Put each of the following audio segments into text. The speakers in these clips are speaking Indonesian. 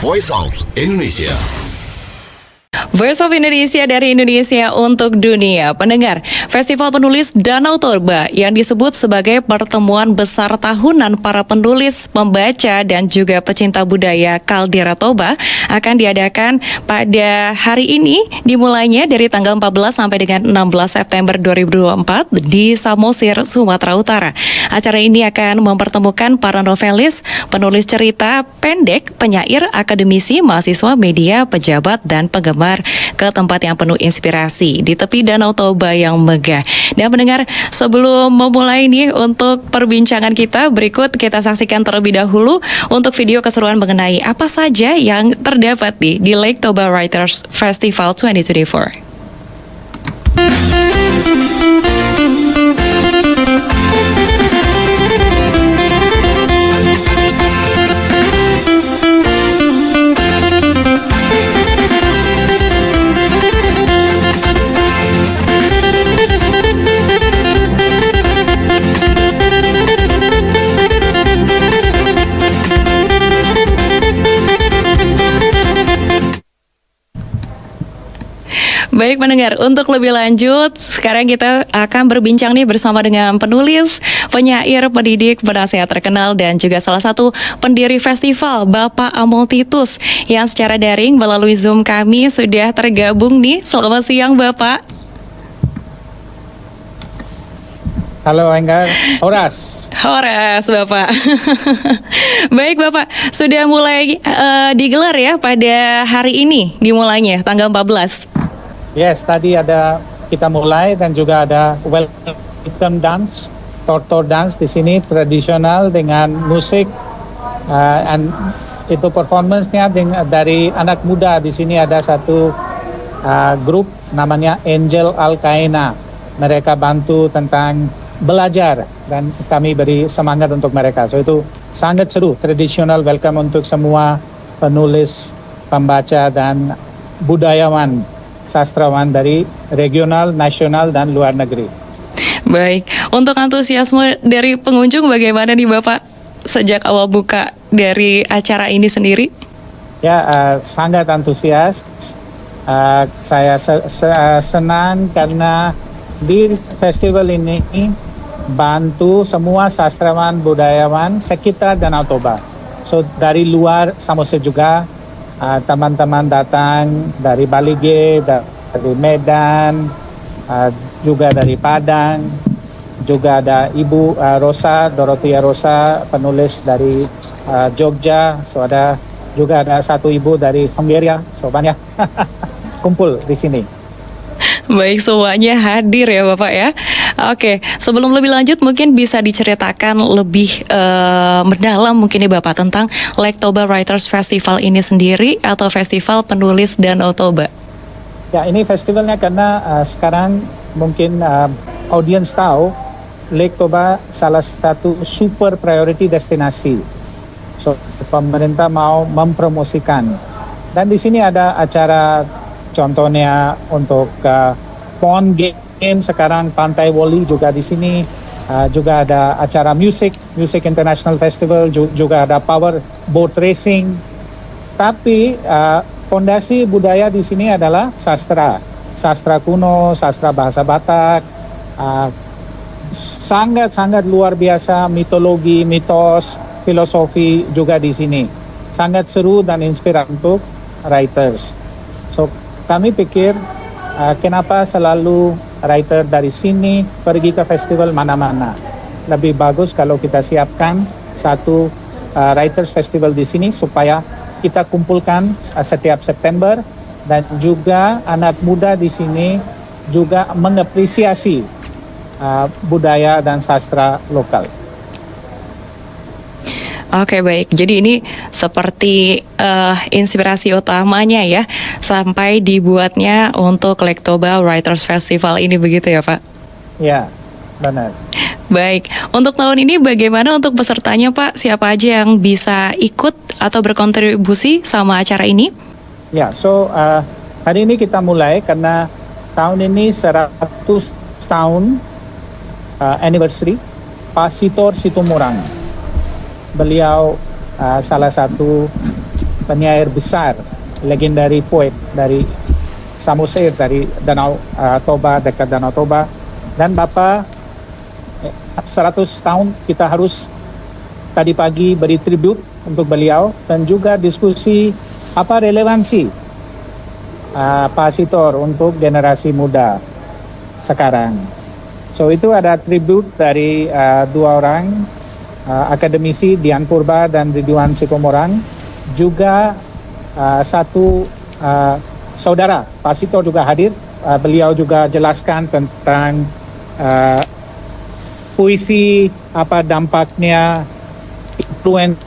Voice of Indonesia. Voice of Indonesia dari Indonesia untuk dunia. Pendengar, Festival Penulis Danau Toba yang disebut sebagai pertemuan besar tahunan para penulis, pembaca, dan juga pecinta budaya Kaldera Toba akan diadakan pada hari ini, dimulainya dari tanggal 14 sampai dengan 16 September 2024 di Samosir, Sumatera Utara. Acara ini akan mempertemukan para novelis, penulis cerita pendek, penyair, akademisi, mahasiswa, media, pejabat, dan penggemar ke tempat yang penuh inspirasi di tepi Danau Toba yang megah. Dan pendengar, sebelum memulai nih untuk perbincangan kita, berikut kita saksikan terlebih dahulu untuk video keseruan mengenai apa saja yang terdapat di Lake Toba Writers Festival 2024. Baik pendengar, untuk lebih lanjut, sekarang kita akan berbincang nih bersama dengan penulis, penyair, pendidik, penasehat terkenal, dan juga salah satu pendiri festival, Bapak Amol Titus, yang secara daring melalui Zoom kami sudah tergabung nih. Selamat siang Bapak. Halo Enggar, Horas. Horas Bapak. Baik Bapak, sudah mulai digelar ya pada hari ini, dimulainya tanggal 14. Yes, tadi kita mulai dan juga ada welcome dance, tortor dance di sini tradisional dengan musik, and itu performance-nya dari anak muda. Di sini ada satu grup namanya Angel Al-Kaina. Mereka bantu tentang belajar dan kami beri semangat untuk mereka. So itu sangat seru, tradisional, welcome untuk semua penulis, pembaca dan budayawan, sastrawan dari regional, nasional, dan luar negeri. Baik, untuk antusiasme dari pengunjung bagaimana nih Bapak sejak awal buka dari acara ini sendiri? Ya, sangat antusias. Saya senang karena di festival ini bantu semua sastrawan, budayawan sekitar Danau Toba. So dari luar Samosir juga, teman-teman datang dari Balige, dari Medan, juga dari Padang, juga ada Ibu Rosa, Dorothea Rosa, penulis dari Jogja, juga ada satu ibu dari Hunggaria, so banyak kumpul di sini. Baik, semuanya hadir ya Bapak ya. Oke, sebelum lebih lanjut mungkin bisa diceritakan lebih mendalam mungkin ya Bapak tentang Lake Toba Writers Festival ini sendiri atau Festival Penulis Danau Toba. Ya, ini festivalnya karena sekarang mungkin audiens tahu Lake Toba salah satu super priority destinasi. So pemerintah mau mempromosikan. Dan di sini ada acara, contohnya untuk pond game, sekarang Pantai Woli juga di sini, juga ada acara Music International Festival, juga ada power boat racing. Tapi fondasi budaya di sini adalah sastra kuno, sastra bahasa Batak, sangat luar biasa, mitologi, mitos, filosofi juga di sini. Sangat seru dan inspiratif untuk writers. So kami pikir kenapa selalu writer dari sini pergi ke festival mana-mana. Lebih bagus kalau kita siapkan satu writers festival di sini supaya kita kumpulkan setiap September, dan juga anak muda di sini juga mengapresiasi budaya dan sastra lokal. Oke, baik, jadi ini seperti inspirasi utamanya ya sampai dibuatnya untuk Lake Toba Writers Festival ini, begitu ya Pak? Ya, benar. Baik, untuk tahun ini bagaimana untuk pesertanya Pak? Siapa aja yang bisa ikut atau berkontribusi sama acara ini? Ya, so hari ini kita mulai karena tahun ini 100 tahun anniversary Pak Sitor Situmorang. Beliau salah satu penyair besar, legendary poet dari Samosir, dari Danau Toba, dekat Danau Toba. Dan Bapak 100 tahun kita harus tadi pagi beri tribute untuk beliau dan juga diskusi apa relevansi Pak Sitor untuk generasi muda sekarang. So itu ada tribute dari dua orang akademisi, Dian Purba dan Ridwan Sikomorang, juga satu saudara Pak Sitor juga hadir. Beliau juga jelaskan tentang puisi, apa dampaknya, influence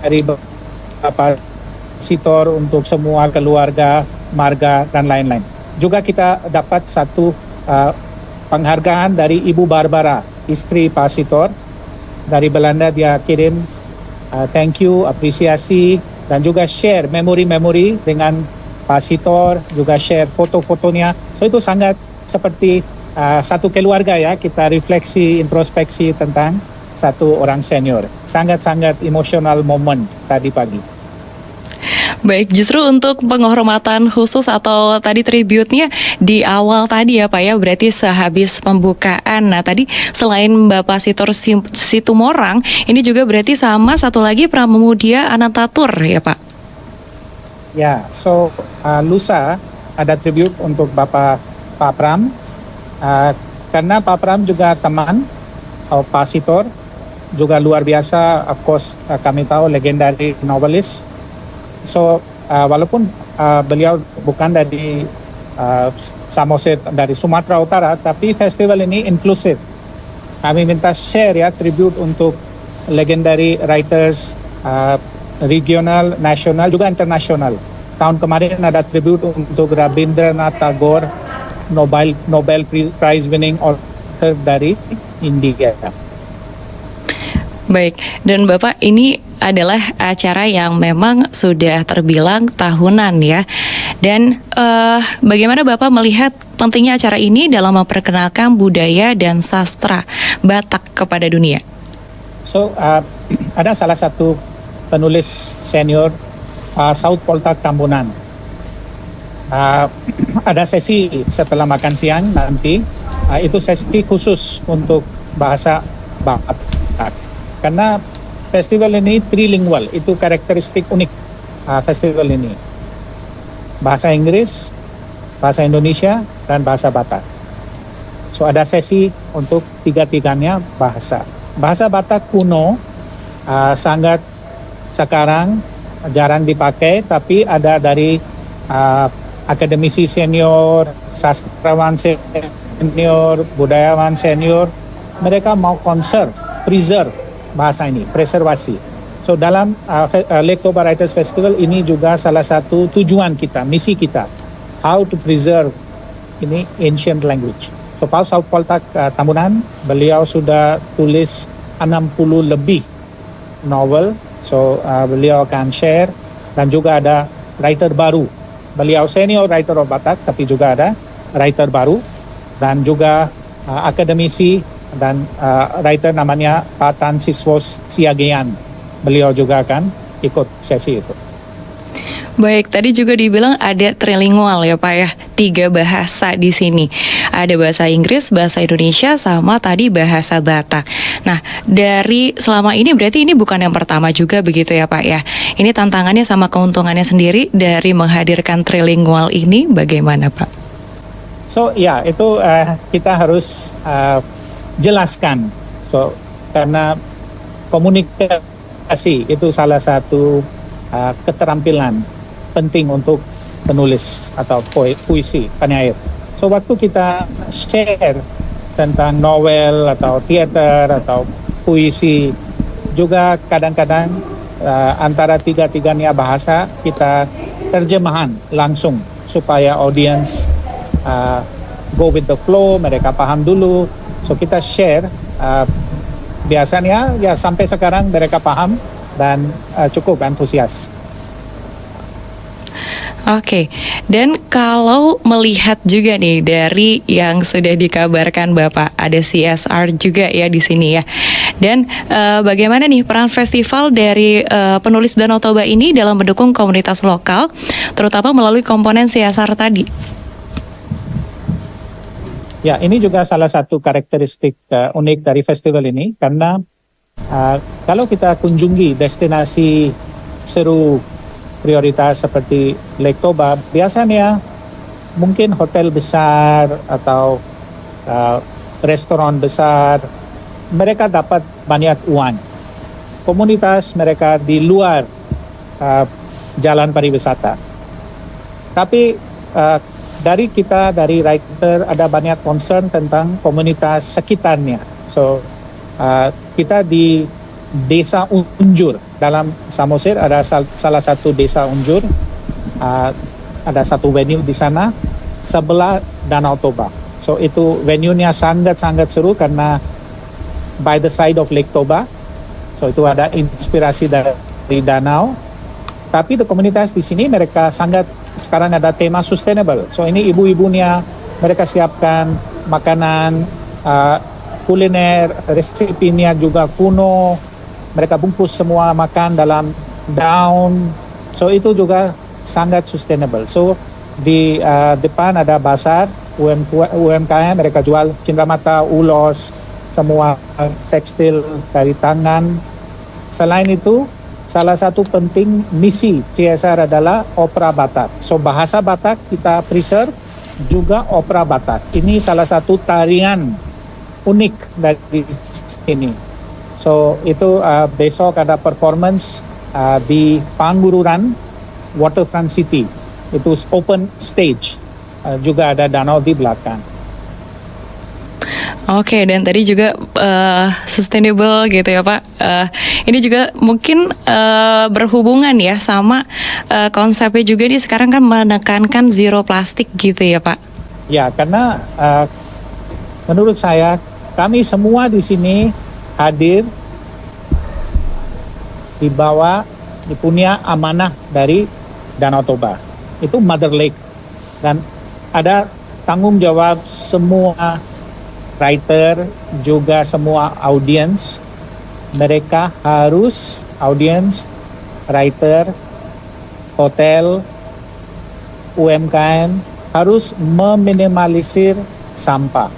dari Bapak Sitor untuk semua keluarga, marga dan lain-lain. Juga kita dapat satu penghargaan dari Ibu Barbara, istri Pak Sitor. Dari Belanda dia kirim thank you, apresiasi, dan juga share memori-memori dengan Pak Sitor, juga share foto-fotonya. So itu sangat seperti satu keluarga ya, kita refleksi, introspeksi tentang satu orang senior. Sangat-sangat emosional moment tadi pagi. Baik, justru untuk penghormatan khusus atau tadi tribute-nya di awal tadi ya Pak ya, berarti sehabis pembukaan. Nah tadi selain Bapak Sitor Situmorang, ini juga berarti sama satu lagi Pramudia Anantatur ya Pak? Ya, so lusa ada tribute untuk Pak Pram, karena Pak Pram juga teman Pak Sitor, juga luar biasa, of course kami tahu legendary novelis. So walaupun beliau bukan dari Samosir, dari Sumatera Utara, tapi festival ini inklusif. Kami minta share ya tribute untuk legendary writers regional, nasional, juga internasional. Tahun kemarin ada tribute untuk Rabindranath Tagore, Nobel Prize winning author dari India. Baik, dan Bapak ini adalah acara yang memang sudah terbilang tahunan ya. Dan bagaimana Bapak melihat pentingnya acara ini dalam memperkenalkan budaya dan sastra Batak kepada dunia? So ada salah satu penulis senior Saud Poltak Tambunan. Ada sesi setelah makan siang nanti, itu sesi khusus untuk bahasa Batak. Karena festival ini trilingual, itu karakteristik unik festival ini. Bahasa Inggris, bahasa Indonesia, dan bahasa Batak. So ada sesi untuk tiga-tiganya bahasa. Bahasa Batak kuno sangat sekarang jarang dipakai, tapi ada dari akademisi senior, sastrawan senior, budayawan senior, mereka mau preserve bahasa ini, preservasi. So dalam Lake Toba Writers Festival ini juga salah satu tujuan kita, misi kita, how to preserve ini ancient language. So Pak Saud Poltak Tambunan, beliau sudah tulis 60 lebih novel. So beliau akan share, dan juga ada writer baru. Beliau senior writer of Batak, tapi juga ada writer baru, dan juga akademisi dan writer namanya Pak Tan Siswos Siagian. Beliau juga akan ikut sesi itu. Baik, tadi juga dibilang ada trilingual ya Pak ya, 3 bahasa di sini. Ada bahasa Inggris, bahasa Indonesia, sama tadi bahasa Batak. Nah, dari selama ini berarti ini bukan yang pertama juga begitu ya Pak ya. Ini tantangannya sama keuntungannya sendiri dari menghadirkan trilingual ini bagaimana Pak? So ya, itu kita harus jelaskan. So karena komunikasi itu salah satu keterampilan penting untuk penulis atau puisi, penyair. So waktu kita share tentang novel atau teater atau puisi, juga kadang-kadang antara tiga-tiganya bahasa kita terjemahan langsung supaya audience go with the flow, mereka paham dulu. So kita share, biasanya ya sampai sekarang mereka paham dan cukup antusias. Oke, dan kalau melihat juga nih dari yang sudah dikabarkan Bapak, ada CSR juga ya di sini ya. Dan bagaimana nih peran festival dari penulis Danau Toba ini dalam mendukung komunitas lokal, terutama melalui komponen CSR tadi? Ya, ini juga salah satu karakteristik unik dari festival ini, karena kalau kita kunjungi destinasi seru prioritas seperti Lake Toba, biasanya mungkin hotel besar atau restoran besar, mereka dapat banyak uang. Komunitas mereka di luar jalan pariwisata. Tapi dari kita, dari writer, ada banyak concern tentang komunitas sekitarnya. So, kita di Desa Unjur, dalam Samosir ada salah satu desa Unjur, ada satu venue di sana sebelah Danau Toba. So itu venue-nya sangat-sangat seru karena by the side of Lake Toba. So itu ada inspirasi dari danau. Tapi di komunitas di sini mereka sekarang ada tema sustainable. So ini ibu-ibunya mereka siapkan makanan, kuliner, resepnya juga kuno. Mereka bungkus semua makan dalam daun. So itu juga sangat sustainable. So di depan ada pasar UMKM, mereka jual cindramata, ulos, semua tekstil dari tangan. Selain itu, salah satu penting misi CSR adalah opera Batak. So bahasa Batak kita preserve, juga opera Batak. Ini salah satu tarian unik dari sini. So itu besok ada performance di Pangururan Waterfront City. Itu open stage, juga ada danau di belakang. Oke, dan tadi juga sustainable gitu ya Pak. Ini juga mungkin berhubungan ya sama konsepnya juga nih sekarang kan menekankan zero plastik gitu ya Pak. Ya, karena menurut saya kami semua di sini hadir dipunya amanah dari Danau Toba. Itu Mother Lake. Dan ada tanggung jawab semua writer, juga semua audiens. Mereka harus, audiens, writer, hotel, UMKM, harus meminimalisir sampah.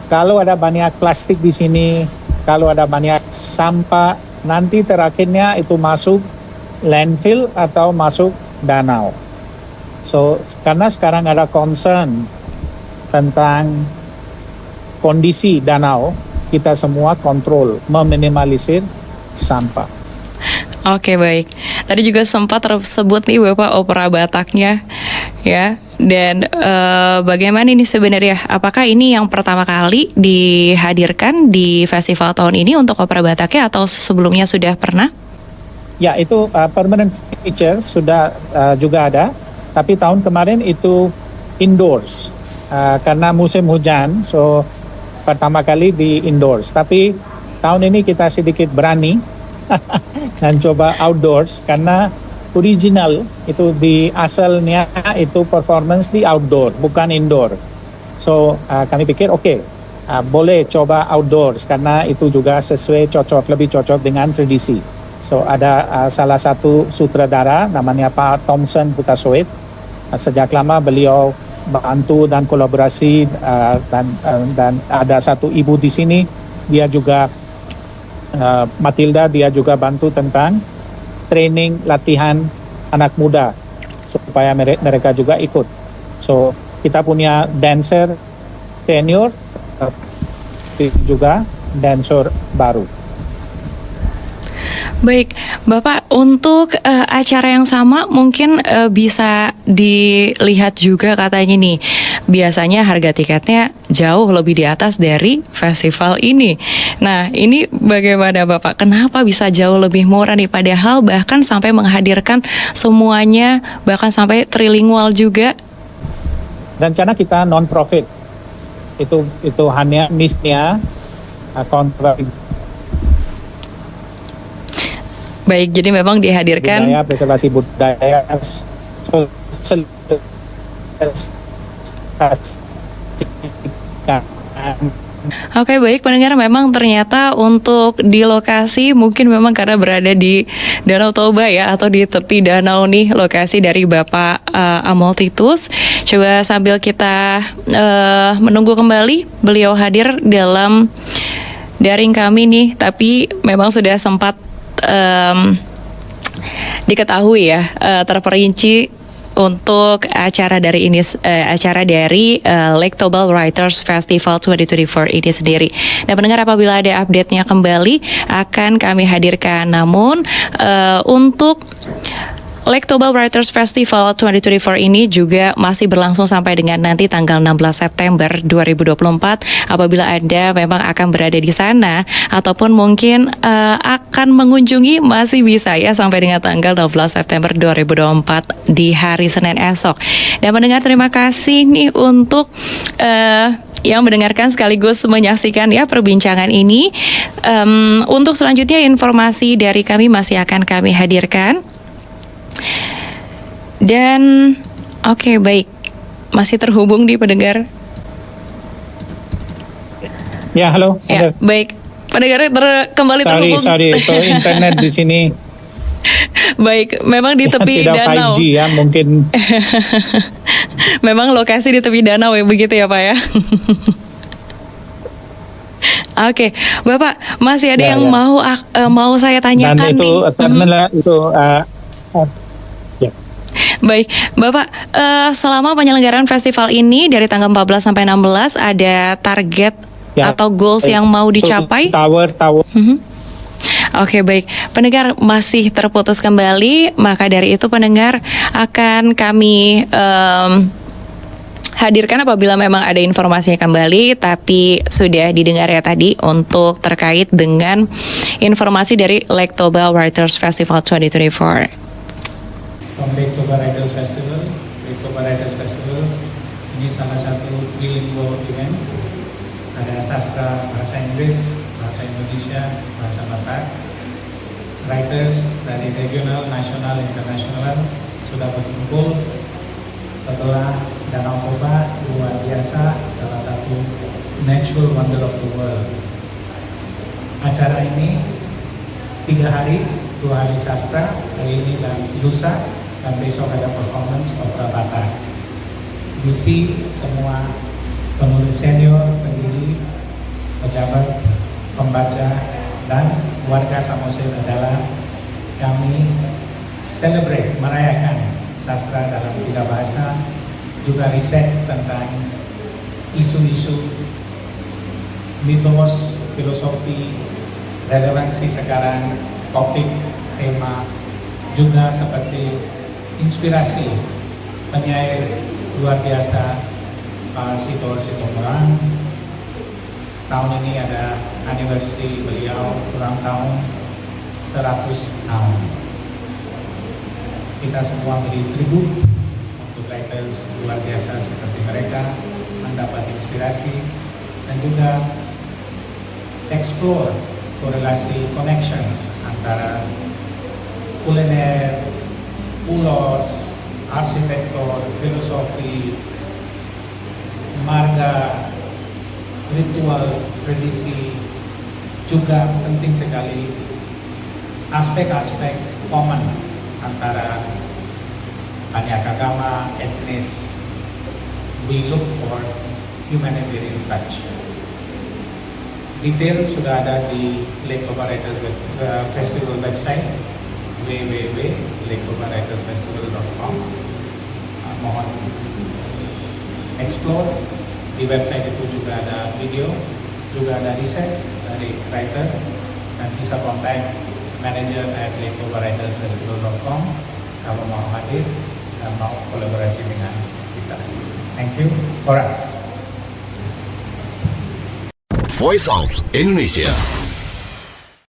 Kalau ada banyak plastik di sini, kalau ada banyak sampah, nanti terakhirnya itu masuk landfill atau masuk danau. So, karena sekarang ada concern tentang kondisi danau, kita semua kontrol, meminimalisir sampah. Oke, baik. Tadi juga sempat tersebut nih Bapak opera Bataknya ya. Dan bagaimana ini sebenarnya? Apakah ini yang pertama kali dihadirkan di festival tahun ini untuk opera Bataknya atau sebelumnya sudah pernah? Ya, itu permanent feature sudah juga ada. Tapi tahun kemarin itu indoors karena musim hujan. So pertama kali di indoors. Tapi tahun ini kita sedikit berani dan coba outdoors karena original itu di asalnya itu performance di outdoor bukan indoor. So kami pikir boleh coba outdoors karena itu juga lebih cocok dengan tradisi. So ada salah satu sutradara namanya Pak Thompson Hutasoit. Sejak lama beliau bantu dan kolaborasi dan ada satu ibu di sini, dia juga Matilda, dia juga bantu tentang training latihan anak muda supaya mereka juga ikut. So kita punya dancer senior juga dancer baru. Baik, Bapak, untuk acara yang sama mungkin bisa dilihat juga katanya nih, biasanya harga tiketnya jauh lebih di atas dari festival ini. Nah, ini bagaimana Bapak? Kenapa bisa jauh lebih murah nih? Padahal bahkan sampai menghadirkan semuanya, bahkan sampai trilingual juga. Rencana kita non-profit. Itu hanya nisnya kontrak. Baik, jadi memang dihadirkan budaya, preservasi budaya Oke, baik pendengar, memang ternyata untuk di lokasi mungkin memang karena berada di Danau Toba ya, atau di tepi danau nih lokasi dari Bapak Amol Titus. Coba sambil kita menunggu kembali beliau hadir dalam daring kami nih, tapi memang sudah sempat diketahui ya, terperinci untuk acara dari ini, Lake Tobal Writers Festival 2024 ini sendiri. Dan pendengar, apabila ada update-nya kembali akan kami hadirkan. Namun untuk Lake Tobal Writers Festival 2024 ini juga masih berlangsung sampai dengan nanti tanggal 16 September 2024. Apabila Anda memang akan berada di sana ataupun mungkin akan mengunjungi, masih bisa ya sampai dengan tanggal 16 September 2024 di hari Senin esok. Dan mendengar, terima kasih nih untuk yang mendengarkan sekaligus menyaksikan ya perbincangan ini. Untuk selanjutnya informasi dari kami masih akan kami hadirkan. Dan oke, baik, masih terhubung di pendengar. Ya, halo. Ya, baik, pendengar kembali terhubung. Sorry, itu internet di sini. Baik, memang di tepi tidak danau. 5G ya, mungkin. Memang lokasi di tepi danau ya, begitu ya Pak ya. Oke, Bapak, masih ada yang mau saya tanyakan. Dan itu terminal itu Baik, Bapak, selama penyelenggaraan festival ini dari tanggal 14 sampai 16 ada target atau goals yang mau dicapai? Tower. Oke, baik. Pendengar, masih terputus kembali, maka dari itu pendengar akan kami hadirkan apabila memang ada informasinya kembali, tapi sudah didengar ya tadi untuk terkait dengan informasi dari Lake Tobal Writers Festival 2024. From Lake Tobal Writers Festival. Lake Tobal Writers Festival ini salah satu bilingual event. Ada sastra bahasa Inggris, bahasa Indonesia, bahasa Batak. Writers dari regional, nasional, internasional sudah berkumpul setelah Danau Toba luar biasa, salah satu natural wonder of the world. Acara ini 3 hari, 2 hari sastra, hari ini dan lusa, dan besok ada performance opera Batak. Diisi semua penulis senior, pendiri, pejabat, pembaca, dan warga Samosir adalah kami celebrate, merayakan sastra dalam 3 bahasa, juga riset tentang isu-isu, mitos, filosofi, relevansi sekarang, topik, tema, juga seperti inspirasi penyair luar biasa Pak Sitor Sitomorang. Tahun ini ada anniversary beliau, ulang tahun 100 tahun. Kita semua beri tribut untuk writers luar biasa seperti mereka, mendapat inspirasi dan juga explore korelasi connections antara kuliner, ulos, arsitektur, filosofi, marga, ritual, tradisi, juga penting sekali aspek-aspek common antara banyak agama, etnis. We look for humanitarian touch. Detail sudah ada di Lake Tobal Writers Festival website www.laketobalwritersfestival.com. Mohon explore. Di website itu juga ada video, juga ada riset dari writer, dan bisa kontak manager at laketobalwritersfestival.com kalau mau hadir dan mau kolaborasi dengan kita. Thank you for us. Voice of Indonesia.